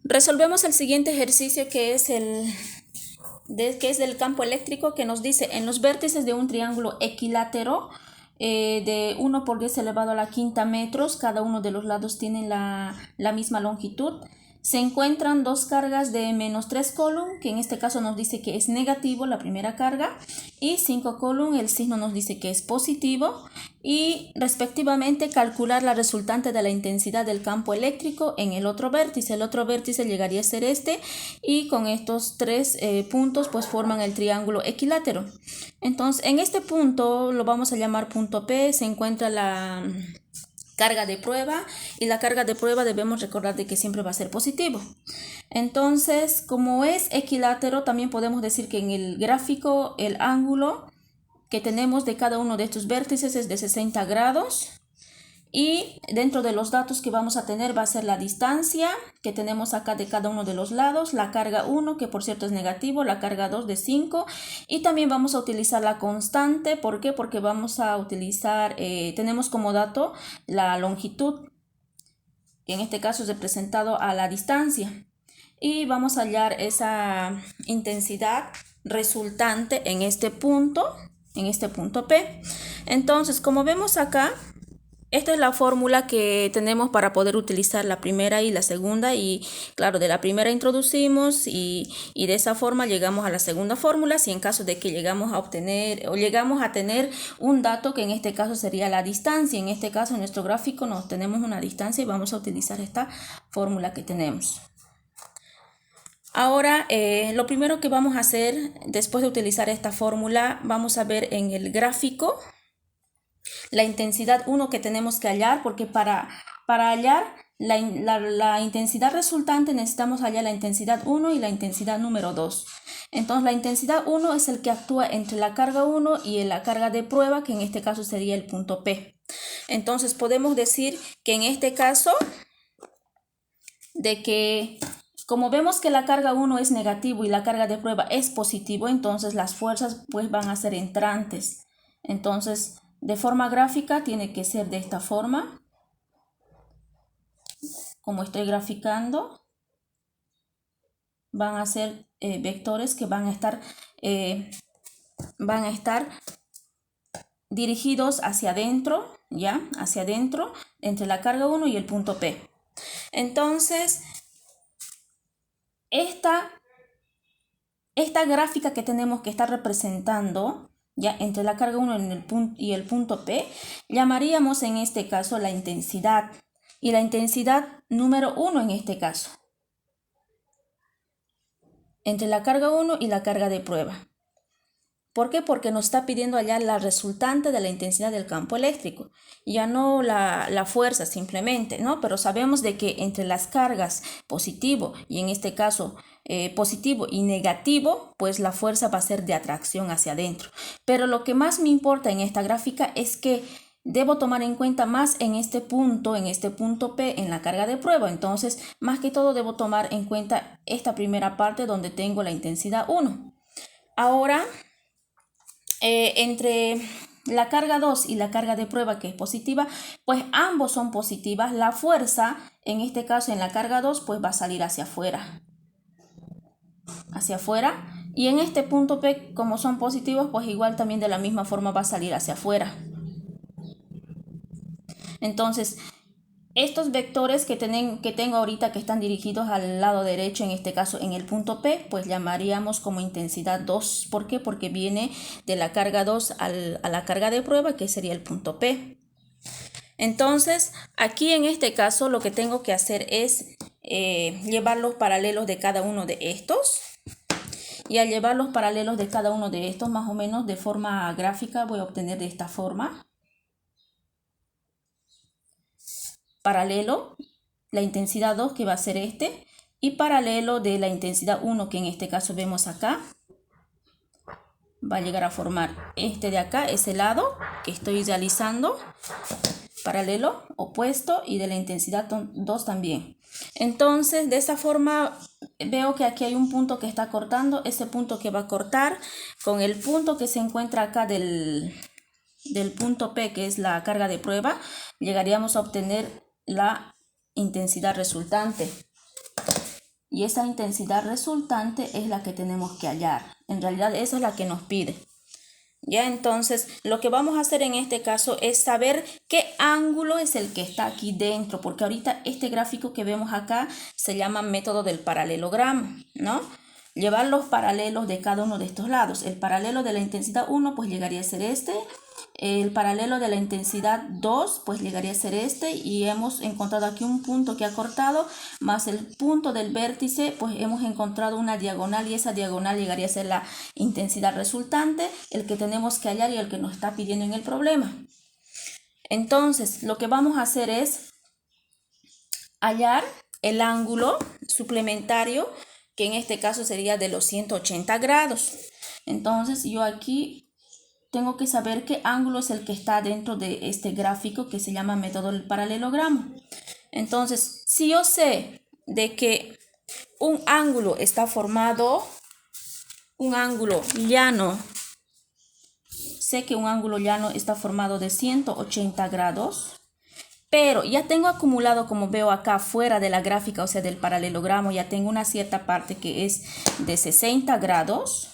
Resolvemos el siguiente ejercicio que es del campo eléctrico, que nos dice: en los vértices de un triángulo equilátero de 1 por 10 elevado a la quinta metros, cada uno de los lados tiene la misma longitud. Se encuentran dos cargas de menos 3 coulomb, que en este caso nos dice que es negativo la primera carga, y 5 coulomb, el signo nos dice que es positivo, y respectivamente calcular la resultante de la intensidad del campo eléctrico en el otro vértice. El otro vértice llegaría a ser este, y con estos tres puntos pues forman el triángulo equilátero. Entonces en este punto lo vamos a llamar punto P, se encuentra la carga de prueba, y la carga de prueba debemos recordar de que siempre va a ser positivo. Entonces, como es equilátero, también podemos decir que en el gráfico el ángulo que tenemos de cada uno de estos vértices es de 60 grados. Y dentro de los datos que vamos a tener va a ser la distancia que tenemos acá de cada uno de los lados, la carga 1, que por cierto es negativo, la carga 2 de 5, y también vamos a utilizar la constante. ¿Por qué? Porque vamos a utilizar, tenemos como dato la longitud, que en este caso es representado a la distancia, y vamos a hallar esa intensidad resultante en este punto P. Entonces, como vemos acá, esta es la fórmula que tenemos para poder utilizar la primera y la segunda, y claro, de la primera introducimos y de esa forma llegamos a la segunda fórmula, si en caso de que llegamos a obtener o llegamos a tener un dato, que en este caso sería la distancia. En este caso, en nuestro gráfico nos tenemos una distancia y vamos a utilizar esta fórmula que tenemos. Ahora, lo primero que vamos a hacer después de utilizar esta fórmula, vamos a ver en el gráfico la intensidad 1 que tenemos que hallar, porque para hallar la intensidad resultante necesitamos hallar la intensidad 1 y la intensidad número 2. Entonces la intensidad 1 es el que actúa entre la carga 1 y la carga de prueba, que en este caso sería el punto P. Entonces podemos decir que en este caso, de que como vemos que la carga 1 es negativo y la carga de prueba es positivo, entonces las fuerzas pues van a ser entrantes. Entonces, de forma gráfica tiene que ser de esta forma, como estoy graficando. Van a ser vectores que van a estar dirigidos hacia adentro, ¿ya? Hacia adentro, entre la carga 1 y el punto P. Entonces, esta gráfica que tenemos que estar representando, ya, entre la carga 1 y el punto P, llamaríamos en este caso la intensidad, y la intensidad número 1 en este caso, entre la carga 1 y la carga de prueba. ¿Por qué? Porque nos está pidiendo allá la resultante de la intensidad del campo eléctrico, ya no la fuerza simplemente, ¿no? Pero sabemos de que entre las cargas positivo, y en este caso positivo y negativo, pues la fuerza va a ser de atracción hacia adentro. Pero lo que más me importa en esta gráfica es que debo tomar en cuenta más en este punto P, en la carga de prueba. Entonces, más que todo debo tomar en cuenta esta primera parte donde tengo la intensidad 1. Ahora, entre la carga 2 y la carga de prueba, que es positiva, pues ambos son positivas. La fuerza, en este caso en la carga 2, pues va a salir hacia afuera. Y en este punto P, como son positivos, pues igual también de la misma forma va a salir hacia afuera. Entonces, estos vectores que tengo ahorita, que están dirigidos al lado derecho, en este caso en el punto P, pues llamaríamos como intensidad 2. ¿Por qué? Porque viene de la carga 2 a la carga de prueba, que sería el punto P. Entonces, aquí en este caso lo que tengo que hacer es llevar los paralelos de cada uno de estos. Y al llevar los paralelos de cada uno de estos, más o menos de forma gráfica, voy a obtener de esta forma. Paralelo, la intensidad 2, que va a ser este, y paralelo de la intensidad 1, que en este caso vemos acá, va a llegar a formar este de acá, ese lado que estoy realizando, paralelo, opuesto, y de la intensidad 2 también. Entonces, de esa forma veo que aquí hay un punto que está cortando. Ese punto que va a cortar con el punto que se encuentra acá del punto P, que es la carga de prueba, llegaríamos a obtener la intensidad resultante. y esa intensidad resultante es la que tenemos que hallar. En realidad esa es la que nos pide. Ya, entonces lo que vamos a hacer en este caso es saber qué ángulo es el que está aquí dentro, porque ahorita este gráfico que vemos acá se llama método del paralelogramo, ¿no? Llevar los paralelos de cada uno de estos lados. El paralelo de la intensidad 1 pues llegaría a ser este. El paralelo de la intensidad 2 pues llegaría a ser este, y hemos encontrado aquí un punto que ha cortado más el punto del vértice, pues hemos encontrado una diagonal, y esa diagonal llegaría a ser la intensidad resultante, el que tenemos que hallar y el que nos está pidiendo en el problema. Entonces lo que vamos a hacer es hallar el ángulo suplementario, que en este caso sería de los 180 grados. Entonces yo aquí tengo que saber qué ángulo es el que está dentro de este gráfico que se llama método del paralelogramo. Entonces, si yo sé de que un ángulo está formado, un ángulo llano, sé que un ángulo llano está formado de 180 grados, pero ya tengo acumulado, como veo acá fuera de la gráfica, o sea del paralelogramo, ya tengo una cierta parte que es de 60 grados.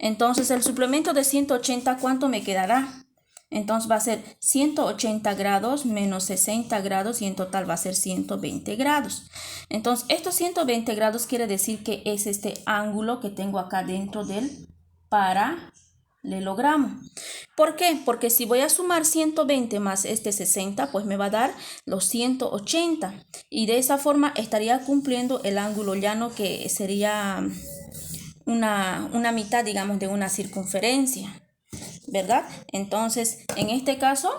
Entonces el suplemento de 180, ¿cuánto me quedará? Entonces va a ser 180 grados menos 60 grados, y en total va a ser 120 grados. Entonces estos 120 grados quiere decir que es este ángulo que tengo acá dentro del paralelogramo. ¿Por qué? Porque si voy a sumar 120 más este 60, pues me va a dar los 180. Y de esa forma estaría cumpliendo el ángulo llano, que sería una mitad, digamos, de una circunferencia, ¿verdad? Entonces, en este caso,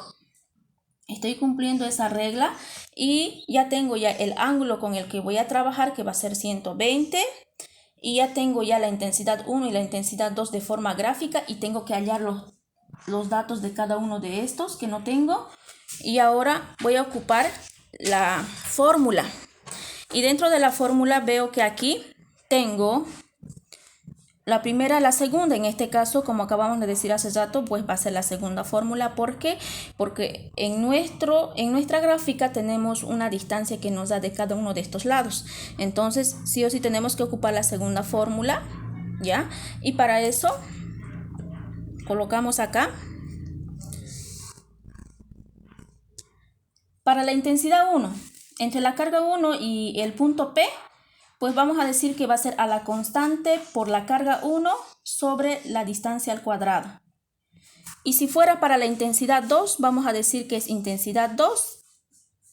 estoy cumpliendo esa regla y ya tengo ya el ángulo con el que voy a trabajar, que va a ser 120, y ya tengo ya la intensidad 1 y la intensidad 2 de forma gráfica, y tengo que hallar los datos de cada uno de estos que no tengo. Y ahora voy a ocupar la fórmula, y dentro de la fórmula veo que aquí tengo la primera, la segunda. En este caso, como acabamos de decir hace rato, pues va a ser la segunda fórmula. ¿Por qué? Porque en nuestra gráfica tenemos una distancia que nos da de cada uno de estos lados. Entonces, sí o sí tenemos que ocupar la segunda fórmula, ¿ya? Y para eso, colocamos acá. Para la intensidad 1, entre la carga 1 y el punto P, pues vamos a decir que va a ser a la constante por la carga 1 sobre la distancia al cuadrado. Y si fuera para la intensidad 2, vamos a decir que es intensidad 2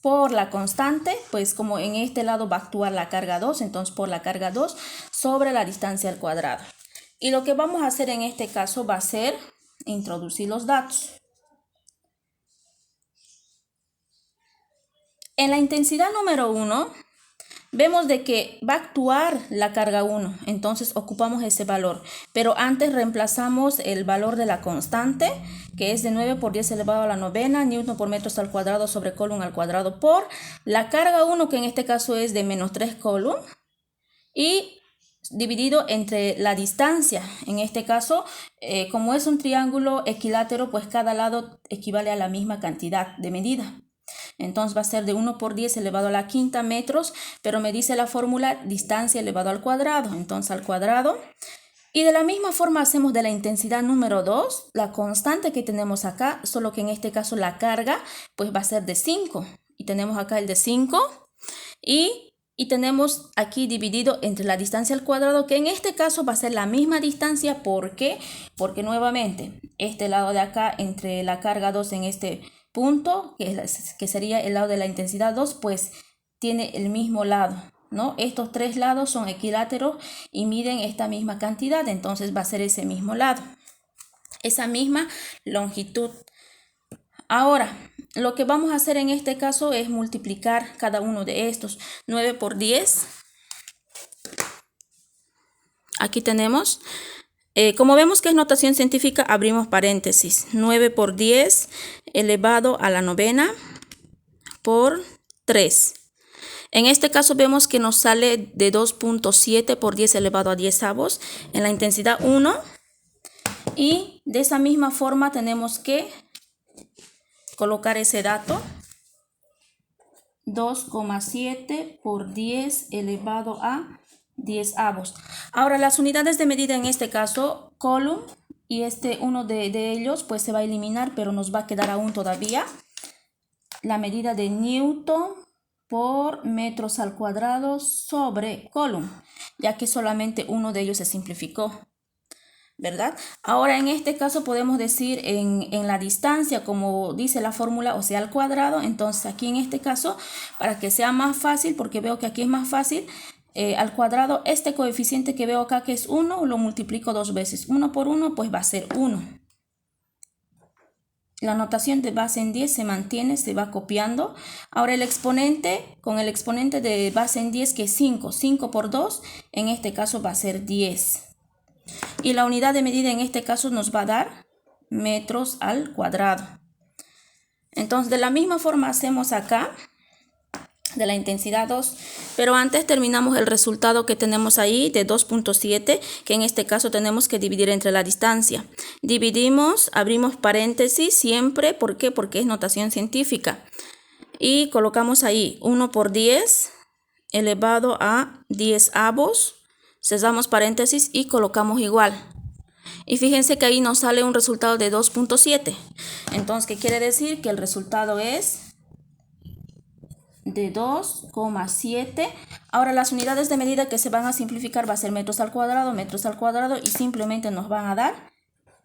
por la constante, pues como en este lado va a actuar la carga 2, entonces por la carga 2 sobre la distancia al cuadrado. Y lo que vamos a hacer en este caso va a ser introducir los datos. En la intensidad número 1, vemos de que va a actuar la carga 1, entonces ocupamos ese valor. Pero antes reemplazamos el valor de la constante, que es de 9 por 10 elevado a la novena, newton por metros al cuadrado sobre coulomb al cuadrado, por la carga 1, que en este caso es de menos 3 coulomb, y dividido entre la distancia. En este caso, como es un triángulo equilátero, pues cada lado equivale a la misma cantidad de medida. Entonces va a ser de 1 por 10 elevado a la quinta metros, pero me dice la fórmula distancia elevado al cuadrado, entonces al cuadrado. Y de la misma forma hacemos de la intensidad número 2, la constante que tenemos acá, solo que en este caso la carga pues va a ser de 5. Y tenemos acá el de 5 y tenemos aquí dividido entre la distancia al cuadrado, que en este caso va a ser la misma distancia. ¿Por qué? Porque nuevamente este lado de acá entre la carga 2 en este punto, que sería el lado de la intensidad 2, pues tiene el mismo lado, ¿no? Estos tres lados son equiláteros y miden esta misma cantidad, entonces va a ser ese mismo lado, esa misma longitud. Ahora, lo que vamos a hacer en este caso es multiplicar cada uno de estos. 9 por 10. Aquí tenemos. Como vemos que es notación científica, abrimos paréntesis. 9 por 10 elevado a la novena por 3. En este caso vemos que nos sale de 2.7 por 10 elevado a 10avos en la intensidad 1. Y de esa misma forma tenemos que colocar ese dato 2,7 por 10 elevado a 10 avos. Ahora las unidades de medida en este caso, Coulomb, y uno de ellos pues se va a eliminar, pero nos va a quedar aún todavía la medida de Newton por metros al cuadrado sobre Coulomb, ya que solamente uno de ellos se simplificó, ¿verdad? Ahora en este caso podemos decir en la distancia, como dice la fórmula, o sea al cuadrado. Entonces aquí en este caso, para que sea más fácil, porque veo que aquí es más fácil, al cuadrado, este coeficiente que veo acá que es 1, lo multiplico 2 veces. 1 por 1 pues va a ser 1. La notación de base en 10 se mantiene, se va copiando. Ahora el exponente, con el exponente de base en 10 que es 5. 5 por 2, en este caso va a ser 10. Y la unidad de medida en este caso nos va a dar metros al cuadrado. Entonces de la misma forma hacemos acá de la intensidad 2, pero antes terminamos el resultado que tenemos ahí de 2.7, que en este caso tenemos que dividir entre la distancia. Dividimos, abrimos paréntesis siempre, ¿por qué? Porque es notación científica. Y colocamos ahí 1 por 10 elevado a 10 avos, cerramos paréntesis y colocamos igual. Y fíjense que ahí nos sale un resultado de 2.7. Entonces, ¿qué quiere decir? Que el resultado es de 2,7. Ahora las unidades de medida que se van a simplificar va a ser metros al cuadrado y simplemente nos van a dar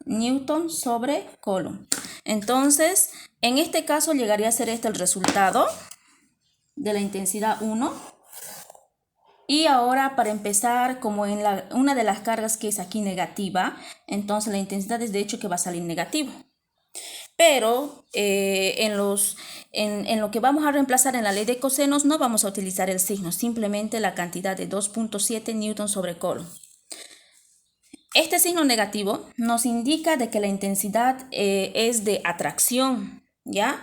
Newton sobre Coulomb. Entonces, en este caso llegaría a ser este el resultado de la intensidad 1. Y ahora para empezar, como en una de las cargas que es aquí negativa, entonces la intensidad es de hecho que va a salir negativo. Pero en lo que vamos a reemplazar en la ley de cosenos no vamos a utilizar el signo, simplemente la cantidad de 2.7 Newton sobre Coulomb. Este signo negativo nos indica de que la intensidad es de atracción, ¿ya?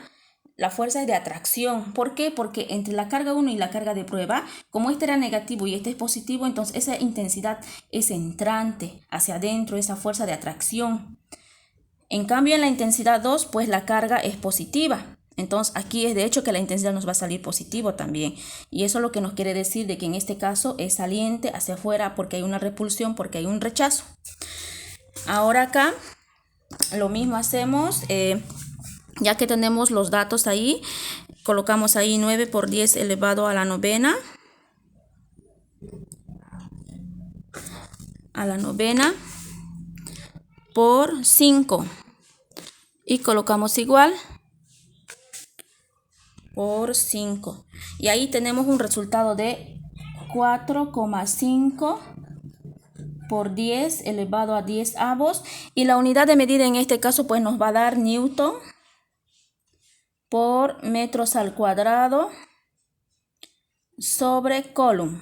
La fuerza es de atracción. ¿Por qué? Porque entre la carga 1 y la carga de prueba, como este era negativo y este es positivo, entonces esa intensidad es entrante hacia adentro, esa fuerza de atracción. En cambio, en la intensidad 2, pues la carga es positiva. Entonces, aquí es de hecho que la intensidad nos va a salir positivo también. Y eso es lo que nos quiere decir de que en este caso es saliente hacia afuera porque hay una repulsión, porque hay un rechazo. Ahora acá, lo mismo hacemos, ya que tenemos los datos ahí, colocamos ahí 9 por 10 elevado a la novena. Por 5 y colocamos igual por 5 y ahí tenemos un resultado de 4,5 por 10 elevado a 10 avos y la unidad de medida en este caso pues nos va a dar Newton por metros al cuadrado sobre Coulomb.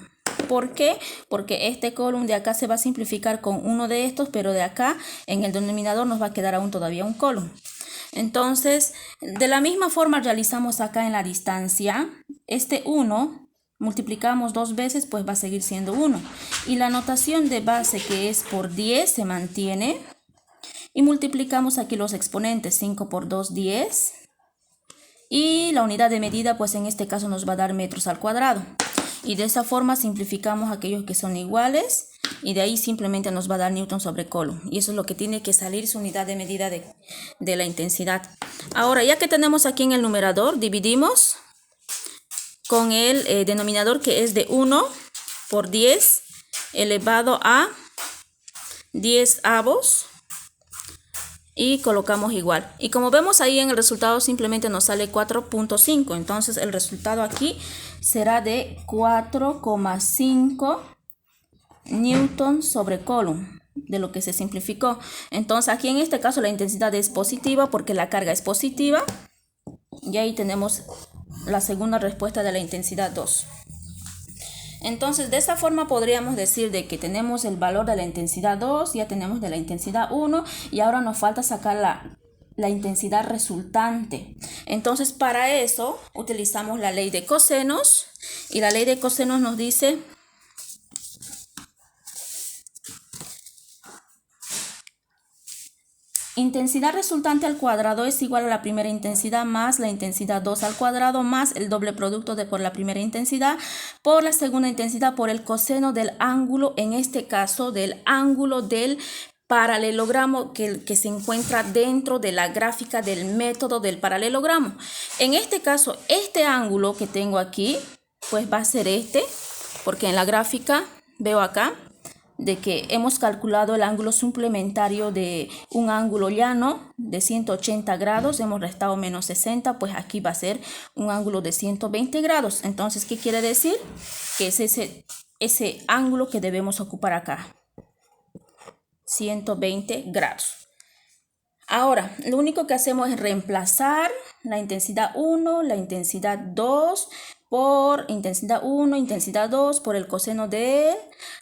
¿Por qué? Porque este Coulomb de acá se va a simplificar con uno de estos, pero de acá en el denominador nos va a quedar aún todavía un Coulomb. Entonces, de la misma forma realizamos acá en la distancia. Este 1 multiplicamos 2 veces, pues va a seguir siendo 1. Y la notación de base que es por 10 se mantiene. Y multiplicamos aquí los exponentes, 5 por 2, 10. Y la unidad de medida, pues en este caso nos va a dar metros al cuadrado. Y de esa forma simplificamos aquellos que son iguales y de ahí simplemente nos va a dar Newton sobre Coulomb. Y eso es lo que tiene que salir su unidad de medida de la intensidad. Ahora, ya que tenemos aquí en el numerador, dividimos con el denominador que es de 1 por 10 elevado a 10 avos. Y colocamos igual. Y como vemos ahí en el resultado simplemente nos sale 4.5. Entonces el resultado aquí será de 4,5 Newton sobre Coulomb, de lo que se simplificó. Entonces aquí en este caso la intensidad es positiva porque la carga es positiva. Y ahí tenemos la segunda respuesta de la intensidad 2. Entonces, de esa forma podríamos decir de que tenemos el valor de la intensidad 2, ya tenemos de la intensidad 1 y ahora nos falta sacar la intensidad resultante. Entonces, para eso utilizamos la ley de cosenos y la ley de cosenos nos dice intensidad resultante al cuadrado es igual a la primera intensidad más la intensidad 2 al cuadrado más el doble producto por la primera intensidad por la segunda intensidad por el coseno del ángulo, en este caso del ángulo del paralelogramo que se encuentra dentro de la gráfica del método del paralelogramo. En este caso, este ángulo que tengo aquí, pues va a ser este, porque en la gráfica veo acá de que hemos calculado el ángulo suplementario de un ángulo llano de 180 grados, hemos restado menos 60, pues aquí va a ser un ángulo de 120 grados. Entonces, ¿qué quiere decir? Que es ese ángulo que debemos ocupar acá. 120 grados. Ahora, lo único que hacemos es reemplazar la intensidad 1, la intensidad 2 por intensidad 1, intensidad 2 por el coseno del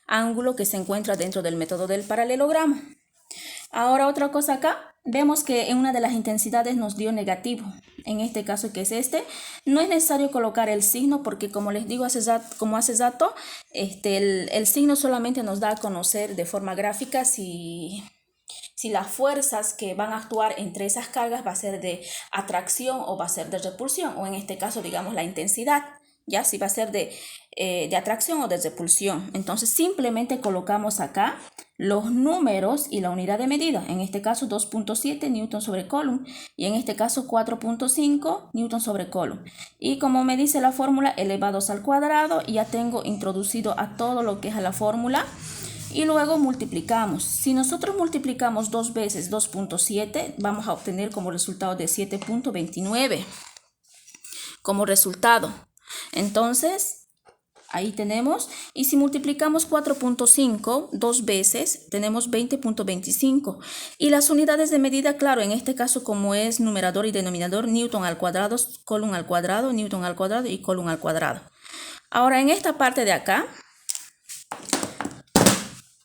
ángulo que se encuentra dentro del método del paralelogramo. Ahora otra cosa acá, vemos que en una de las intensidades nos dio negativo. En este caso, que es este, no es necesario colocar el signo porque, como les digo hace rato, el signo solamente nos da a conocer de forma gráfica si las fuerzas que van a actuar entre esas cargas va a ser de atracción o va a ser de repulsión, o en este caso, digamos, la intensidad, ya si va a ser de atracción o de repulsión. Entonces simplemente colocamos acá los números y la unidad de medida, en este caso 2.7 newton sobre coulomb y en este caso 4.5 newton sobre coulomb, y como me dice la fórmula, elevados al cuadrado, y ya tengo introducido a todo lo que es a la fórmula. Y luego multiplicamos. Si nosotros multiplicamos 2 veces 2.7, vamos a obtener como resultado de 7.29 como resultado. Entonces, ahí tenemos. Y si multiplicamos 4.5 2 veces, tenemos 20.25. Y las unidades de medida, claro, en este caso como es numerador y denominador, newton al cuadrado, coulomb al cuadrado, newton al cuadrado y coulomb al cuadrado. Ahora, en esta parte de acá,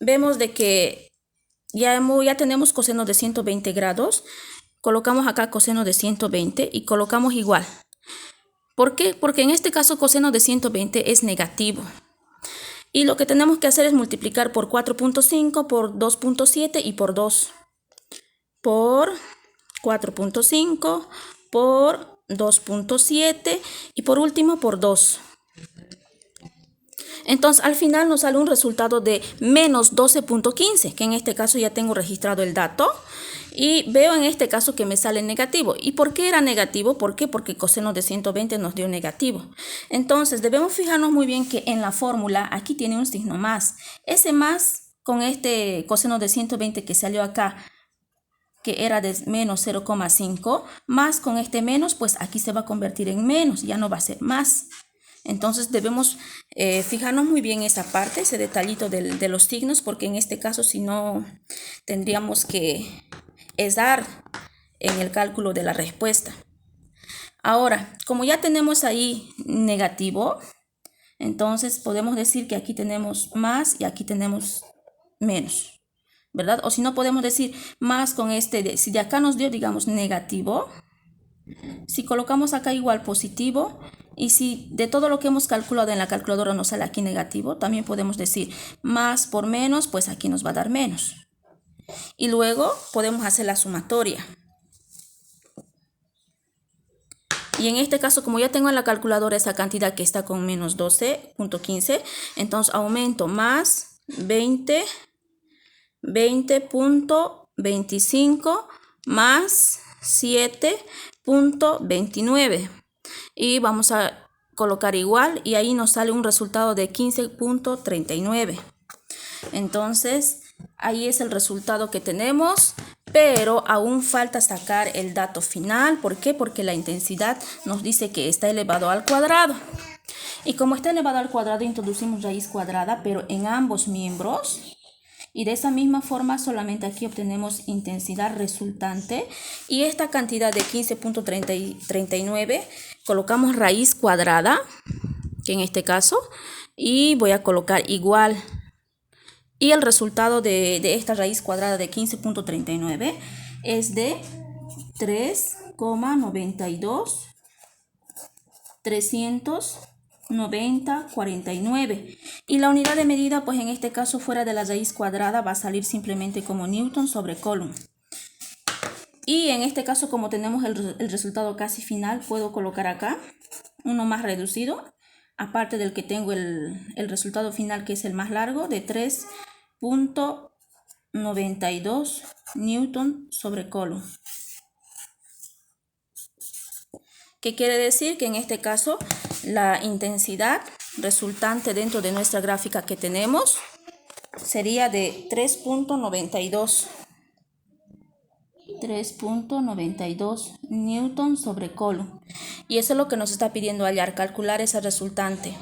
vemos de que ya tenemos coseno de 120 grados. Colocamos acá coseno de 120 y colocamos igual. ¿Por qué? Porque en este caso coseno de 120 es negativo. Y lo que tenemos que hacer es multiplicar por 4.5, por 2.7 y por 2. Por 4.5, por 2.7 y por último por 2. Entonces, al final nos sale un resultado de menos 12.15, que en este caso ya tengo registrado el dato. Y veo en este caso que me sale negativo. ¿Y por qué era negativo? ¿Por qué? Porque coseno de 120 nos dio negativo. Entonces, debemos fijarnos muy bien que en la fórmula aquí tiene un signo más. Ese más con este coseno de 120 que salió acá, que era de menos 0,5, más con este menos, pues aquí se va a convertir en menos, ya no va a ser más. Entonces debemos fijarnos muy bien esa parte, ese detallito de los signos, porque en este caso si no tendríamos que errar en el cálculo de la respuesta. Ahora, como ya tenemos ahí negativo, entonces podemos decir que aquí tenemos más y aquí tenemos menos, ¿verdad? O si no, podemos decir más con si de acá nos dio, digamos, negativo, si colocamos acá igual positivo, y si de todo lo que hemos calculado en la calculadora nos sale aquí negativo, también podemos decir más por menos, pues aquí nos va a dar menos. Y luego podemos hacer la sumatoria. Y en este caso, como ya tengo en la calculadora esa cantidad que está con menos 12.15, entonces aumento más 20.25 más 7.29. Y vamos a colocar igual y ahí nos sale un resultado de 15.39. Entonces, ahí es el resultado que tenemos, pero aún falta sacar el dato final. ¿Por qué? Porque la intensidad nos dice que está elevado al cuadrado. Y como está elevado al cuadrado, introducimos raíz cuadrada, pero en ambos miembros. Y de esa misma forma solamente aquí obtenemos intensidad resultante. Y esta cantidad de 15.39 colocamos raíz cuadrada, que en este caso, y voy a colocar igual. Y el resultado de esta raíz cuadrada de 15.39 es de 3,92 390,49. Y la unidad de medida, pues en este caso fuera de la raíz cuadrada, va a salir simplemente como newton sobre coulomb. Y en este caso, como tenemos el resultado casi final, puedo colocar acá uno más reducido, aparte del que tengo el resultado final, que es el más largo, de 3.92 newton sobre coulomb. ¿Qué quiere decir? Que en este caso la intensidad resultante dentro de nuestra gráfica que tenemos sería de 3.92 newton sobre coulomb. Y eso es lo que nos está pidiendo hallar, calcular esa resultante.